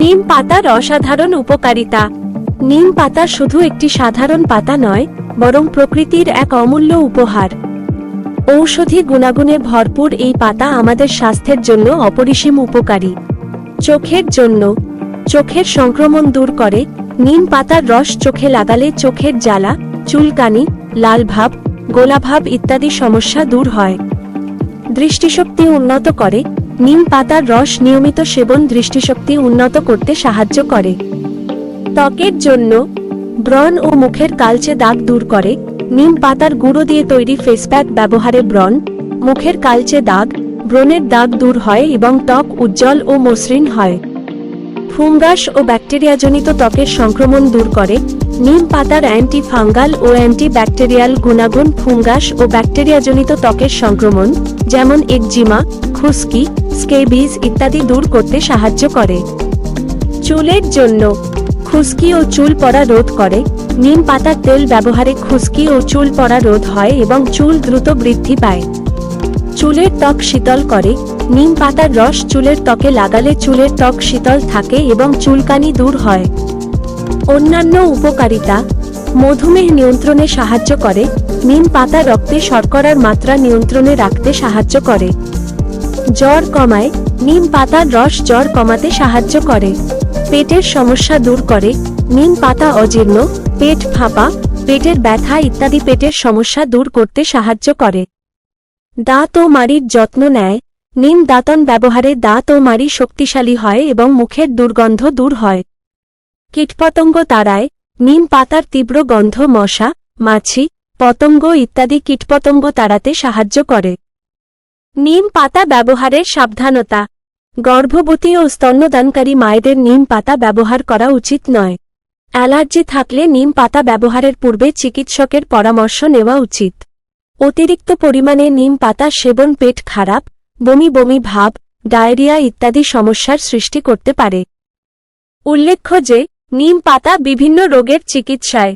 নিম পাতার অসাধারণ উপকারিতা। নিম পাতা শুধু একটি সাধারণ পাতা নয়, বরং প্রকৃতির এক অমূল্য উপহার। ঔষধি গুণাগুণে ভরপুর এই পাতা আমাদের স্বাস্থ্যের জন্য অপরিসীম উপকারী। চোখের জন্য, চোখের সংক্রমণ দূর করে। নিম পাতার রস চোখে লাগালে চোখের জ্বালা, চুলকানি, লালভাব, গোলাভাব ইত্যাদি সমস্যা দূর হয়। দৃষ্টিশক্তি উন্নত করে। নিম পাতার রস নিয়মিত সেবন দৃষ্টিশক্তি উন্নত করতে সাহায্য করে। ত্বকের জন্য, ব্রণ ও মুখের কালচে দাগ দূর করে। নিম পাতার গুঁড়ো দিয়ে তৈরি ফেস প্যাক ব্যবহারে ব্রণ, মুখের কালচে দাগ, ব্রণের দাগ দূর হয় এবং ত্বক উজ্জ্বল ও মসৃণ হয়। ফুঙ্গাস ও ব্যাকটেরিয়াজনিত ত্বকের সংক্রমণ দূর করে। নিম পাতার অ্যান্টি ফাঙ্গাল ও অ্যান্টি ব্যাকটেরিয়াল গুণাগুণ ফুঙ্গাস ও ব্যাকটেরিয়াজনিত ত্বকের সংক্রমণ, যেমন একজিমা, খুশকি, স্কেবিজ ইত্যাদি দূর করতে সাহায্য করে। চুলের জন্য, খুশকি ও চুল পড়া রোধ করে। নিম পাতার তেল ব্যবহারে খুশকি ও চুল পড়া রোধ হয় এবং চুল দ্রুত বৃদ্ধি পায়। চুলের ত্বক শীতল করে। নিম পাতার রস চুলের ত্বকে লাগালে চুলের ত্বক শীতল থাকে এবং চুলকানি দূর হয়। অন্যান্য উপকারিতা, মধুমেহ নিয়ন্ত্রণে সাহায্য করে। নিম পাতা রক্তে শর্করার মাত্রা নিয়ন্ত্রণে রাখতে সাহায্য করে। জ্বর কমায়। নিম পাতার রস জ্বর কমাতে সাহায্য করে। পেটের সমস্যা দূর করে। নিম পাতা অজীর্ণ, পেট ফাঁপা, পেটের ব্যথা ইত্যাদি পেটের সমস্যা দূর করতে সাহায্য করে। দাঁত ও মাড়ির যত্ন নেয়। নিম দাঁতন ব্যবহারে দাঁত ও মাড়ি শক্তিশালী হয় এবং মুখের দুর্গন্ধ দূর হয়। কীটপতঙ্গ তাড়ায়। নিম পাতার তীব্র গন্ধ মশা, মাছি, পতঙ্গ ইত্যাদি কীটপতঙ্গ তাড়াতে সাহায্য করে। নিম পাতা ব্যবহারের সাবধানতা। গর্ভবতী ও স্তন্যদানকারী মায়েদের নিম পাতা ব্যবহার করা উচিত নয়। অ্যালার্জি থাকলে নিম পাতা ব্যবহারের পূর্বে চিকিৎসকের পরামর্শ নেওয়া উচিত। অতিরিক্ত পরিমাণে নিম পাতা সেবন পেট খারাপ, বমি বমি ভাব, ডায়রিয়া ইত্যাদি সমস্যার সৃষ্টি করতে পারে। উল্লেখ্য যে, নিম পাতা বিভিন্ন রোগের চিকিৎসায়